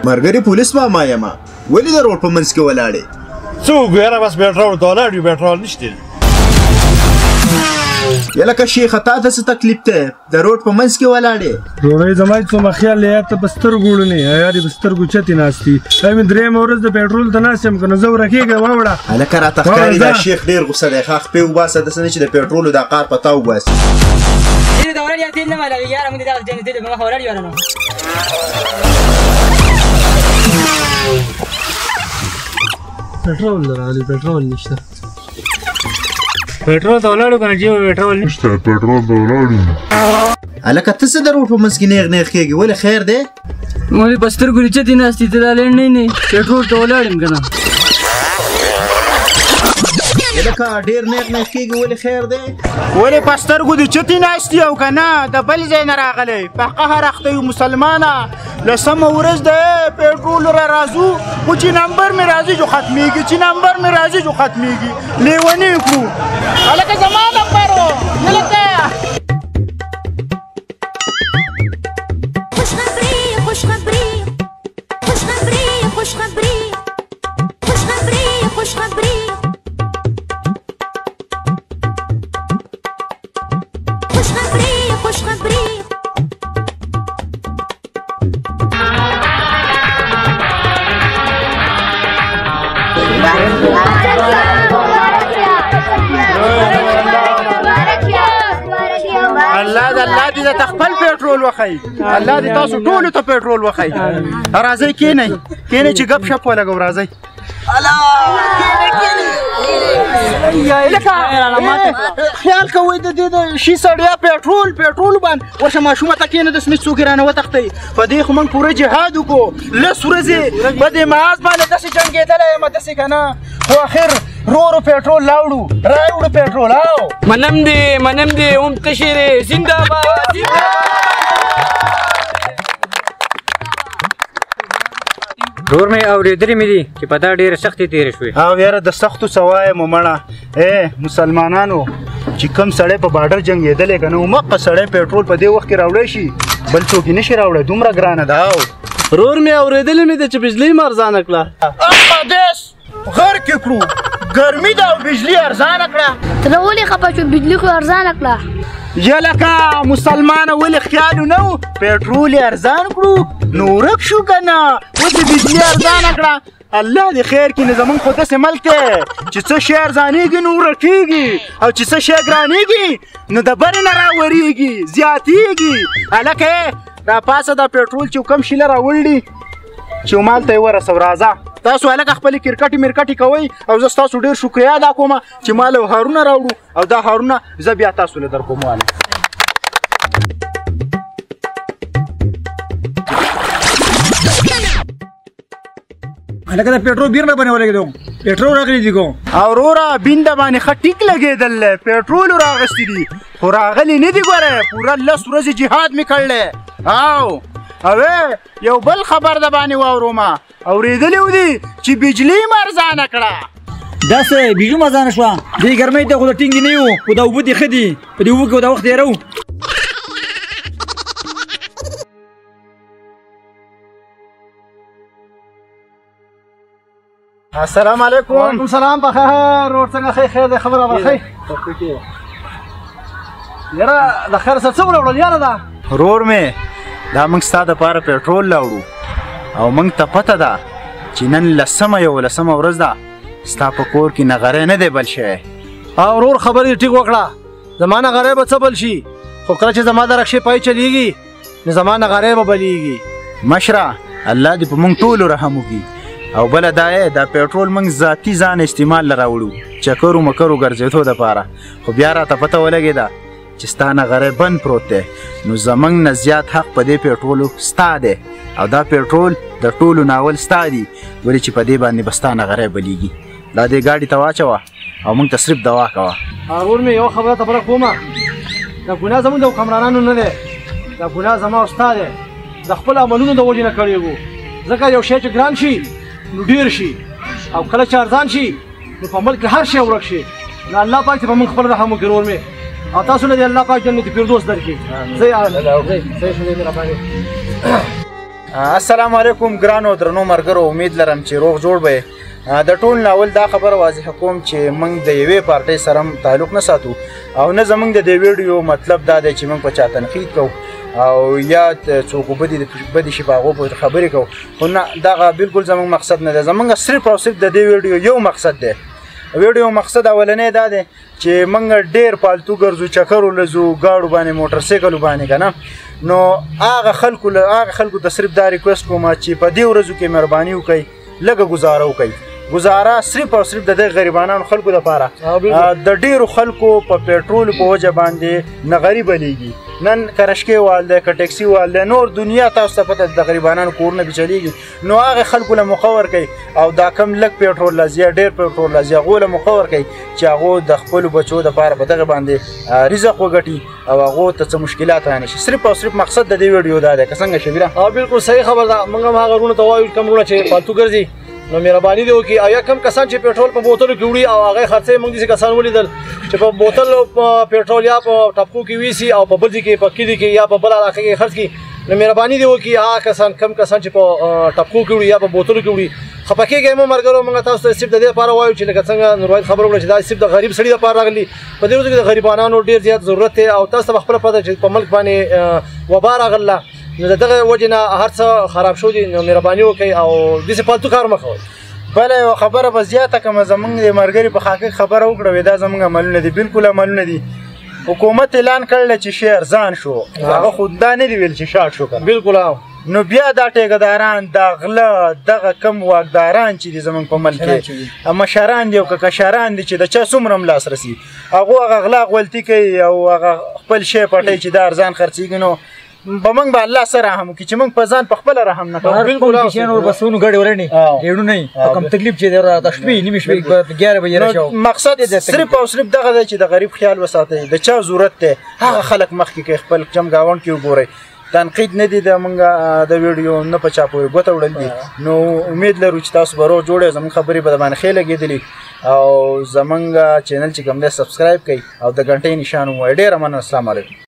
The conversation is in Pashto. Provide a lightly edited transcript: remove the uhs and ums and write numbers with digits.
مرګري پولیس ماما یم ولې د روډ په منځ کې ولاړې څه وګو یاره بس پېټرول ته ولاړ یو پېټرول نشته یا لکه شیخه تا ته څه تکلیف دی د روډ په منځ کې ولاړې ډوډۍ زما هېڅ څومره خیال دی یار ته په سترګو وړنې یار یې په سترګو چتې ناست دي دا مې درېیمه ورځ د پېټرول ته ناست یم که نو زه ورکېږه واوړه هلکه راته ښکاري دا شیخ ډېر غوسه دی ښه خپې وباسه داسې نه چې د پېټرولو دا قار په تا وباسي د ولاړ یا تېل نه مالوي یاره موږ دغه جنتي د مخه ولاړ یو نو پېټرول راغلی پېټرول نشته پېټرول ته ولاړو که نه جیبه پېټرول نشته پېټرول ته ولاړو هلکه ته څه د روډ په منځ کې نیغ نیغ کېږي ولې خیر دی مولې په سترګو دې چتې ناست دي ته دا لنډ نه پېټرول ته ولاړ یم که نه هلکه ډېر نیغ نیغ کېږي ولې خیر دی ولې په سترګو دې چتې ناست دي او که نه د بل ځای نه راغلی په قهر اخته یو مسلمانه لسمه ورځ ده پېټرول را راځو خو چې نمبر مې راځي جو ختمېږي چې نمبر مې راځي جو ختمېږي لیونی کړو هلکه زما نمبر و هلکه الله دې ته خپل پېټرول وښایي الله دې تاسو ټولو ته پېټرول وښایي راځئ کښېنئ کښېنئ چې ګپ شپ ولګو راځئ خیال کوئ د دې د شي سړیا پېټرول باندې ورشه ماشومه ته کښېنه داسې مې څوک یې رانه وتښتئ په دې خو موږ پوره جهاد وکړو لس ورځې په دې محاذ باندې داسې جنګېدلی یم داسې که نه خو اخر رو پېټرول راوړو پېټرول او منم دې اوم قشر زنده باد ډور مې اورېدلې مې دي چې په دا ډېره سختې تېرې شوې او یاره د سختو څه وایم مړه مسلمانانو چې کوم سړی په باډر جنګېدلی که نه همغه سړی پېټرول په دې وخت کې راوړی شي بل څوک یې نشي راوړی دومره ګرانه ده او ورور مې اورېدلې مې ده چې بجلۍ مې ارزانه کړه اقدس غر کې کړو ګرمي ده او بجلي ارزانه کړه ته نو ولې خفه شوې بجلي خو ارزانه کړه یا لکه مسلمانه ولې خیال نه و پېټرول یې ارزان کړو نو ورک شو که نه اوس یې بجلي ارزانه کړه الله دې خیر کړي نو زمونږ خو داسې ملک دی چې څه شی ارزانېږي نو ورکېږي او چې څه شی ګرانېږي نو د برې نه راورېږي زیاتېږي هلکه راپاسه دا پېټرول چې کوم شي له راوړي چې مال ته یې ورسو راځه تاسو هلکه خپلې کرکټې مرکټې کوئ او زه ستاسو ډېر شکریا ادا کوم چې ما له هارونه راوړو او دا هارونه زه بیا تاسو له در کوم هلکه د پېټرول بیر نه باندې ولګېدو پېټرول راغلی دي کوم او وروره بینده باندې ښه ټیک لګېدل پېټرول راغستي دي خو راغلي نه دي ګوره پوره لس ورځې جهاد مې کړلی او یو بل خبر د باندې واورم اورېدلی و دي چې بجلي مې ارزانه کړه داسې بیجو مې ارزانه شوه دې ګرمۍ ته خو د ټینګې نه یو خو دا اوبه دې ښه دي په دې اوبو کې دا وخت تېرو السلام علیکم وعلیکم سلام بخیر ورور څنګه خیر دی خبره به ښه یاره د خیر سره څه وراوړل یاره دا ورور مې دا موږ ستا دپاره پېټرول راوړو او موږ ته پته ده چې نن لسمه ورځ ده ستا په کور کې نغری نه دی بل شوی ورور خبرې ټیک وکړه زما نغری به څه بل شي خو کله چې زما د رکشې پای چلیږي نو زما نغری به بلیږي مشره الله دې په موږ ټولو رحم وکړي او بله دا دا پېټرول موږ ذاتي ځان استعمال له راوړو چکرو مکرو ګرځېدو دپاره خو بیا راته پته ولګېده چې ستا نغری بند پروت دی نو زموږ نه زیات حق په دې پېټرولو ستا دی او دا پېټرول د ټولو ناول ستا دي ولې چې په دې باندې به ستا نغری بلیږي دا دې ګاډي ته واچوه او موږ ته صرف دوا کوه ورور مې یو خبره ته فرق کومه دا ګناه زموږ د حکمرانانو نه دی دا ګناه زما او ستا دی د خپل عملونو د وجې نه کړی وو ځکه یو شی چې ګران شي نو ډېر شي او کله چې ارزان شي نو په ملک هر شی ورک شي نو الله پاک ته به موږ خپل رحم وکړي ورور مې او تاسو له دې الله پاک جنت فردوس درکړي السلام علیکم ګرانو درنو ملګرو، امید لرم چې روغ جوړ به د ټول ناول دا خبره واضح کوم چې موږ د یوې پارټۍ سره تعلق نه ساتو او نه زموږ د دې ویډیو مطلب دا دی چې موږ په چا تنقید کوو او یا څوک بدې شي په هغو پورې خبرې کوو، خو نه دغه بالکل زموږ مقصد نه دی. زموږ صرف او صرف د دې ویډیو یو مقصد دی. ویډیو مقصد اولنی دا دی چې موږ ډېر پالتو ګرځو، چکرو لځو، ګاډو باندې، موټرسایکلو باندې که نه، نو هغه خلکو ته صرف دا ریکویسټ کوم چې په دې ورځو کې مهرباني وکړئ، لږه ګزاره وکړئ. ګزاره صرف او صرف د دې غریبانو خلکو لپاره. د ډېرو خلکو په پیټرول په وجه باندې نه غریب لیږي، نن کرشکې وال دی، که ټیکسي وال دی، نور دنیا تاسو ته پته د غریبانو کورونه به چلیږي. نو هغه خلکو له موقع ورکوئ او دا کم لږ پیټرول لازي یا ډېر پیټرول لازي هغو له موقع ورکوئ چې هغو د خپلو بچو دپاره په دغه باندې رزق وګټي او هغو ته څه مشکلات رانه شي. صرف او صرف مقصد د دې ویډیو دا دی. که څنګه شبیره؟ بالکل صحیح خبر ده. موږ هم هغه وروڼو ته وایو کم وروڼه چې فالتو ګرځي، نو مهرباني دې وکړي. او یا کم کسان چې پیټرول په بوتلو کې وړي او هغه خرڅوي، موږ داسې کسان ولیدل چې په بوتل پیټرول یا په ټپکو کې ویسي او په بل ځای کې په کلي کې یا په بل علاقه کې خرڅ کړي. نو مهرباني دې وکړي هغه کسان کم کسان چې په ټپکو کې وړي یا په بوتلو کې وړي، خفه کېږئ مه ملګرو. موږ تاسو ته صرف د دې لپاره وایو چې لکه څنګه نورواید خبره وکړه چې دا صرف د غریب سړي لپاره راغلي. په دې ورځو کې د غریبانو ډېر زیات ضرورت دی او تاسو ته به خپله پته چې په ملک باندې وبا راغله، نو د دغه وجې نه هر څه خراب شو دي. نو مهرباني وکړئ او داسې فالتو کار مه کوئ. بله یوه خبره به زیاته کړم، زموږ د ملګري په حقیق خبره وکړه، دا زموږ عملونه دي، بالکل عملونه دي. حکومت اعلان کړل چې شی ارزان شو، هغه خو دا نه دي ویل چې شاټ شو که بالکل. نو بیا دا ټیکهداران، دا غله، دغه کم واکداران چې دي زموږ په ملک کې مشران دي او که کشران دي چې د چا څومره هم لاسرسي، هغو هغه غلا غولتي کوي او هغه خپل شی پټوي چې دا ارزان خرڅېږي. نو په موږ به الله سره رحم وکړي چې موږ په ځان په خپله رحم نه کوو. بالکل شیان ور بسونو ګاډي ورني ډېرو نه کم تکلیف چې د شپې نیمې شپې 11 بجې راشو. مقصد صرف او صرف دغه دی چې د غریب خیال وساتئ، د چا ضرورت دی هغه خلک مخکې کوي، خپل چمګاونډ کې وګورئ. تنقید نه دي د موږ د ویډیو نه په چا پورې ګوته وړل دي. نو امید لرو چې تاسو به روغ جوړ زموږ خبرې به د باندې ښې لګېدلي او زموږ چینل چې کوم دی سبسکرایب کړئ او د غنټۍ نشان ووایئ. ډېره مننه. السلام علیکم.